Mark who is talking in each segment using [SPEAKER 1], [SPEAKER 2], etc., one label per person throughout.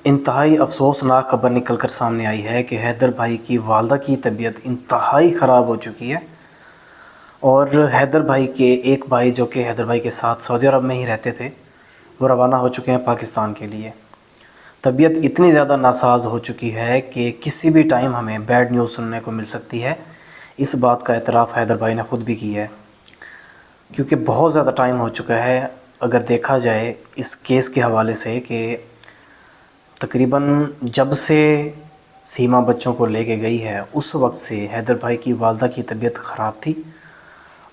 [SPEAKER 1] इंतहाई अफसोसनाक खबर निकल कर सामने आई है कि हैदर भाई की वालदा की तबीयत इंतहाई ख़राब हो चुकी है। और हैदर भाई के एक भाई जो कि हैदर भाई के साथ सऊदी अरब में ही रहते थे, वो रवाना हो चुके हैं पाकिस्तान के लिए। तबीयत इतनी ज़्यादा नासाज हो चुकी है कि किसी भी टाइम हमें बैड न्यूज़ सुनने को मिल सकती है। इस बात का एतराफ़ हैदर भाई ने ख़ुद भी किया है, क्योंकि बहुत ज़्यादा टाइम हो चुका है अगर देखा जाए इस केस के हवाले से कि तकरीबन जब से सीमा बच्चों को लेके गई है उस वक्त से हैदर भाई की वालदा की तबीयत ख़राब थी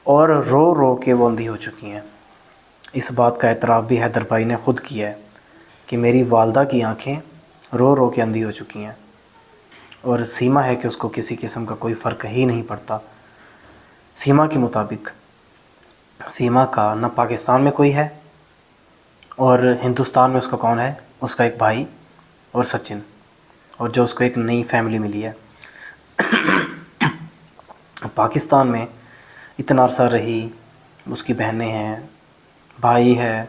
[SPEAKER 1] और रो रो के वो अंधी हो चुकी हैं। इस बात का एतराफ़ भी हैदर भाई ने ख़ुद किया है कि मेरी वालदा की आंखें रो रो के अंधी हो चुकी हैं। और सीमा है कि उसको किसी किस्म का कोई फ़र्क ही नहीं पड़ता। सीमा के मुताबिक सीमा का न पाकिस्तान में कोई है और हिंदुस्तान में उसका कौन है, उसका एक भाई और सचिन, और जो उसको एक नई फैमिली मिली है। पाकिस्तान में इतना अरसा रही, उसकी बहनें हैं, भाई है,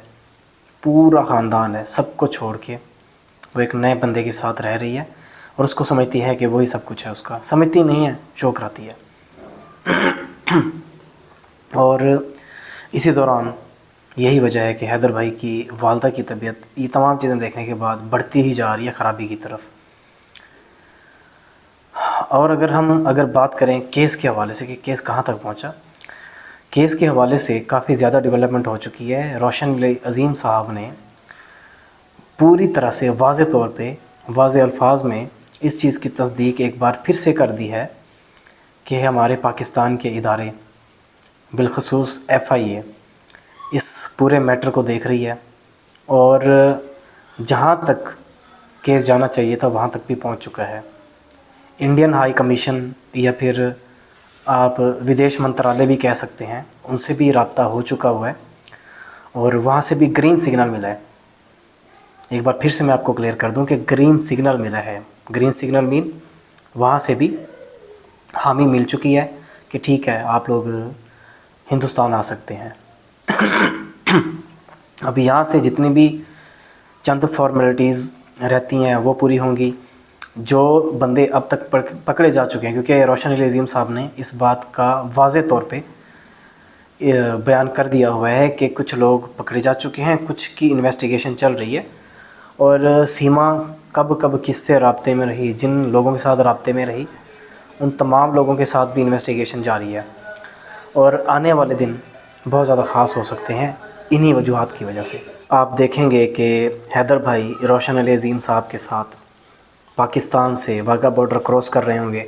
[SPEAKER 1] पूरा ख़ानदान है, सबको छोड़ के वो एक नए बंदे के साथ रह रही है और उसको समझती है कि वही सब कुछ है उसका। समझती नहीं है, शो कराती है। और इसी दौरान यही वजह है कि हैदर भाई की वालदा की तबीयत ये तमाम चीज़ें देखने के बाद बढ़ती ही जा रही है ख़राबी की तरफ। और अगर बात करें केस के हवाले से कि केस कहाँ तक पहुँचा, केस के हवाले से काफ़ी ज़्यादा डेवलपमेंट हो चुकी है। रोशन अज़ीम साहब ने पूरी तरह से वाज़े तौर पे वाज़े अल्फाज में इस चीज़ की तस्दीक एक बार फिर से कर दी है कि हमारे पाकिस्तान के इदारे बिलख़ुसूस FIA इस पूरे मैटर को देख रही है और जहाँ तक केस जाना चाहिए था वहाँ तक भी पहुँच चुका है। इंडियन हाई कमीशन या फिर आप विदेश मंत्रालय भी कह सकते हैं, उनसे भी रब्ता हो चुका हुआ है और वहाँ से भी ग्रीन सिग्नल मिला है। एक बार फिर से मैं आपको क्लियर कर दूं कि ग्रीन सिग्नल मिला है। ग्रीन सिग्नल मीन वहाँ से भी हामी मिल चुकी है कि ठीक है, आप लोग हिंदुस्तान आ सकते हैं। अब यहाँ से जितनी भी चंद फॉर्मेलिटीज़ रहती हैं वो पूरी होंगी। जो बंदे अब तक पकड़े जा चुके हैं, क्योंकि रोशन अज़ीम साहब ने इस बात का वाज़े तौर पे बयान कर दिया हुआ है कि कुछ लोग पकड़े जा चुके हैं, कुछ की इन्वेस्टिगेशन चल रही है और सीमा कब कब किससे राब्ते में रही, जिन लोगों के साथ राब्ते में रही, उन तमाम लोगों के साथ भी इन्वेस्टिगेशन जारी है। और आने वाले दिन बहुत ज़्यादा ख़ास हो सकते हैं इन्हीं वजूहात की वजह से। आप देखेंगे कि हैदर भाई रोशन अज़ीम साहब के साथ पाकिस्तान से वाघा बॉर्डर क्रॉस कर रहे होंगे।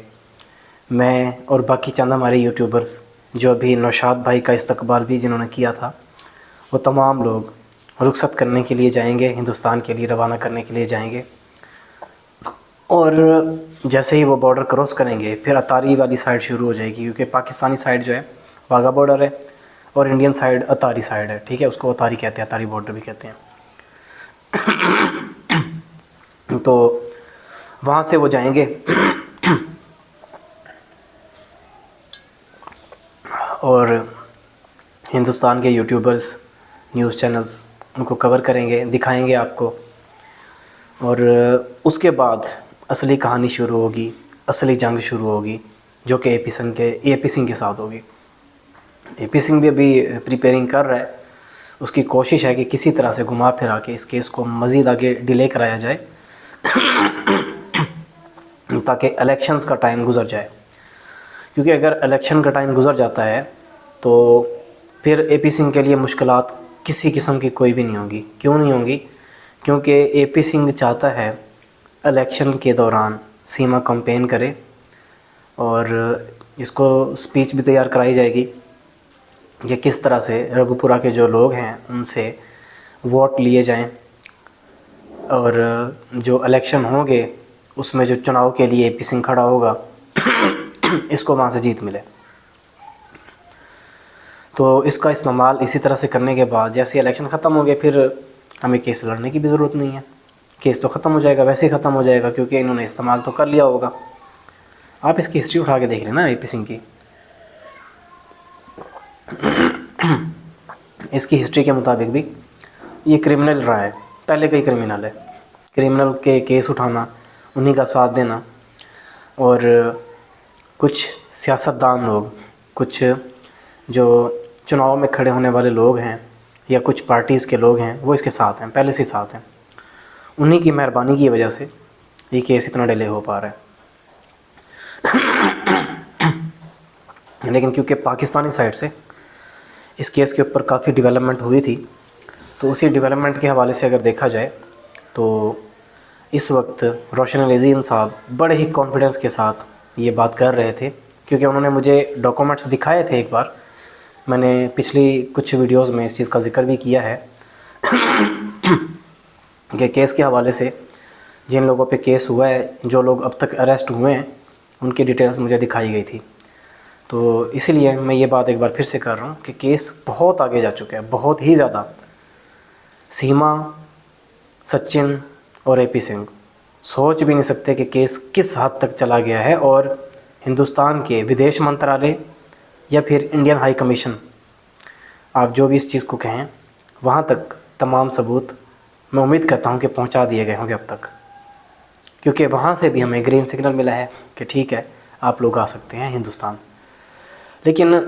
[SPEAKER 1] मैं और बाकी चंद हमारे यूट्यूबर्स जो अभी नौशाद भाई का इस्तकबाल भी जिन्होंने किया था, वो तमाम लोग रुखसत करने के लिए जाएंगे, हिंदुस्तान के लिए रवाना करने के लिए जाएंगे। और जैसे ही वो बॉर्डर क्रॉस करेंगे फिर अतारी वाली साइड शुरू हो जाएगी, क्योंकि पाकिस्तानी साइड जो है वाघा बॉर्डर है और इंडियन साइड अतारी साइड है। ठीक है, उसको अतारी कहते हैं, अतारी बॉर्डर भी कहते हैं। तो वहाँ से वो जाएंगे और हिंदुस्तान के यूट्यूबर्स, न्यूज़ चैनल्स उनको कवर करेंगे, दिखाएंगे आपको। और उसके बाद असली कहानी शुरू होगी, असली जंग शुरू होगी, जो कि AP सिंह के साथ होगी। AP सिंह भी अभी प्रिपेयरिंग कर रहा है। उसकी कोशिश है कि किसी तरह से घुमा फिरा के इस केस को मज़ीद आगे डिले कराया जाए ताकि इलेक्शंस का टाइम गुज़र जाए। क्योंकि अगर इलेक्शन का टाइम गुज़र जाता है तो फिर AP सिंह के लिए मुश्किलात किसी किस्म की कोई भी नहीं होगी। क्यों नहीं होंगी? क्योंकि AP सिंह चाहता है इलेक्शन के दौरान सीमा कैंपेन करे और इसको स्पीच भी तैयार कराई जाएगी कि किस तरह से रघुपुरा के जो लोग हैं उनसे वोट लिए जाएं और जो इलेक्शन होंगे उसमें जो चुनाव के लिए AP सिंह खड़ा होगा इसको वहाँ से जीत मिले। तो इसका इस्तेमाल इसी तरह से करने के बाद जैसे इलेक्शन ख़त्म हो गए फिर हमें केस लड़ने की भी ज़रूरत नहीं है। केस तो ख़त्म हो जाएगा, वैसे ही ख़त्म हो जाएगा, क्योंकि इन्होंने इस्तेमाल तो कर लिया होगा। आप इसकी हिस्ट्री उठा के देख लेना AP सिंह की। इसकी हिस्ट्री के मुताबिक भी ये क्रिमिनल रहा है, पहले का ही क्रिमिनल है। क्रिमिनल के केस उठाना, उन्हीं का साथ देना, और कुछ सियासतदान लोग, कुछ जो चुनाव में खड़े होने वाले लोग हैं या कुछ पार्टीज़ के लोग हैं, वो इसके साथ हैं, पहले से साथ हैं। उन्हीं की मेहरबानी की वजह से ये केस इतना डिले हो पा रहा है। लेकिन क्योंकि पाकिस्तानी साइड से इस केस के ऊपर काफ़ी डेवलपमेंट हुई थी, तो उसी डेवलपमेंट के हवाले से अगर देखा जाए तो इस वक्त रोशन अली साहब बड़े ही कॉन्फिडेंस के साथ ये बात कर रहे थे, क्योंकि उन्होंने मुझे डॉक्यूमेंट्स दिखाए थे। एक बार मैंने पिछली कुछ वीडियोस में इस चीज़ का जिक्र भी किया है कि केस के हवाले से जिन लोगों पे केस हुआ है, जो लोग अब तक अरेस्ट हुए हैं, उनकी डिटेल्स मुझे दिखाई गई थी। तो इसीलिए मैं ये बात एक बार फिर से कर रहा हूँ कि केस बहुत आगे जा चुका है, बहुत ही ज़्यादा। सीमा, सचिन और AP सिंह सोच भी नहीं सकते कि केस किस हद तक चला गया है, और हिंदुस्तान के विदेश मंत्रालय या फिर इंडियन हाई कमीशन, आप जो भी इस चीज़ को कहें, वहाँ तक तमाम सबूत मैं उम्मीद करता हूँ कि पहुँचा दिए गए होंगे अब तक, क्योंकि वहाँ से भी हमें ग्रीन सिग्नल मिला है कि ठीक है, आप लोग आ सकते हैं हिंदुस्तान। लेकिन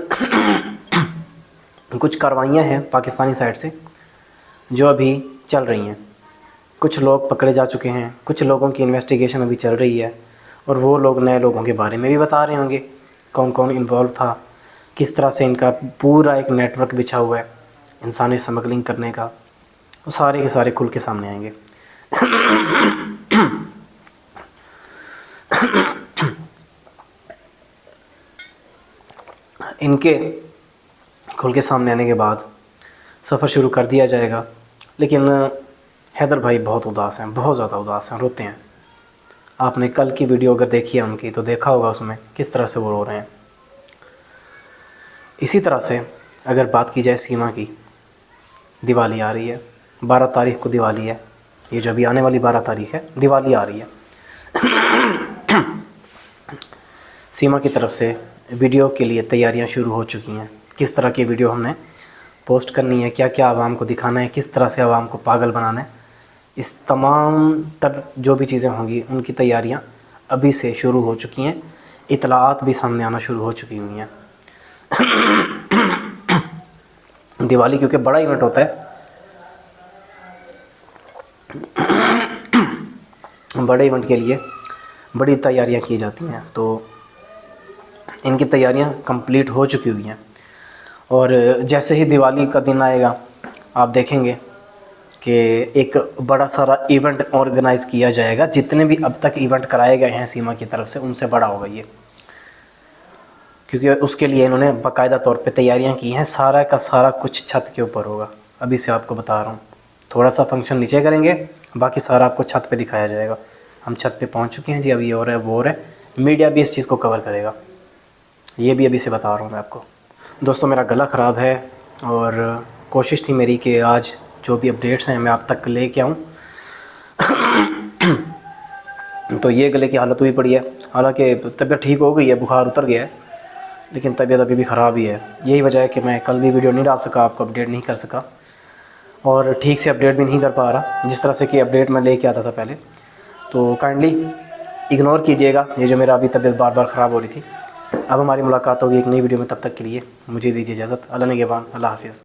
[SPEAKER 1] कुछ कार्रवाइयाँ हैं पाकिस्तानी साइड से जो अभी चल रही हैं। कुछ लोग पकड़े जा चुके हैं, कुछ लोगों की इन्वेस्टिगेशन अभी चल रही है, और वो लोग नए लोगों के बारे में भी बता रहे होंगे, कौन कौन इन्वॉल्व था, किस तरह से इनका पूरा एक नेटवर्क बिछा हुआ है इंसानी स्मगलिंग करने का। वो सारे के सारे खुल के सामने आएंगे। इनके खुल के सामने आने के बाद सफ़र शुरू कर दिया जाएगा। लेकिन हैदर भाई बहुत उदास हैं, बहुत ज़्यादा उदास हैं, रोते हैं। आपने कल की वीडियो अगर देखी है उनकी तो देखा होगा उसमें किस तरह से वो रो रहे हैं। इसी तरह से अगर बात की जाए सीमा की, दिवाली आ रही है, 12 तारीख को दिवाली है। ये जो अभी आने वाली 12 तारीख है, दिवाली आ रही है। सीमा की तरफ से वीडियो के लिए तैयारियां शुरू हो चुकी हैं। किस तरह की वीडियो हमने पोस्ट करनी है, क्या क्या आवाम को दिखाना है, किस तरह से आवाम को पागल बनाना है, इस तमाम तर जो भी चीज़ें होंगी उनकी तैयारियां अभी से शुरू हो चुकी हैं। इतलाआत भी सामने आना शुरू हो चुकी हुई हैं। दिवाली क्योंकि बड़ा इवेंट होता है, बड़े इवेंट के लिए बड़ी तैयारियां की जाती हैं, तो इनकी तैयारियां कंप्लीट हो चुकी हुई हैं। और जैसे ही दिवाली का दिन आएगा, आप देखेंगे कि एक बड़ा सारा इवेंट ऑर्गेनाइज़ किया जाएगा। जितने भी अब तक इवेंट कराए गए हैं सीमा की तरफ से, उनसे बड़ा होगा ये, क्योंकि उसके लिए इन्होंने बाकायदा तौर पे तैयारियां की हैं। सारा का सारा कुछ छत के ऊपर होगा। अभी से आपको बता रहा हूँ, थोड़ा सा फंक्शन नीचे करेंगे, बाकी सारा आपको छत पे दिखाया जाएगा। हम छत पे पहुँच चुके हैं जी, अभी और है वो और है। मीडिया भी इस चीज़ को कवर करेगा, ये भी अभी से बता रहा हूँ मैं आपको। दोस्तों, मेरा गला ख़राब है और कोशिश थी मेरी कि आज जो भी अपडेट्स हैं मैं आप तक ले के आऊँ। तो ये गले की हालत हुई पड़ी है। हालांकि तबीयत ठीक हो गई है, बुखार उतर गया है, लेकिन तबीयत अभी भी ख़राब ही है। यही वजह है कि मैं कल भी वीडियो नहीं डाल सका, आपको अपडेट नहीं कर सका, और ठीक से अपडेट भी नहीं कर पा रहा जिस तरह से कि अपडेट मैं लेके आता था पहले। तो काइंडली इग्नोर कीजिएगा ये जो मेरा अभी तबीयत बार बार ख़राब हो रही थी। अब हमारी मुलाकात होगी एक नई वीडियो में, तब तक के लिए मुझे दीजिए इजाज़त। अल्लाह निगहबान, अल्लाह हाफ़िज़।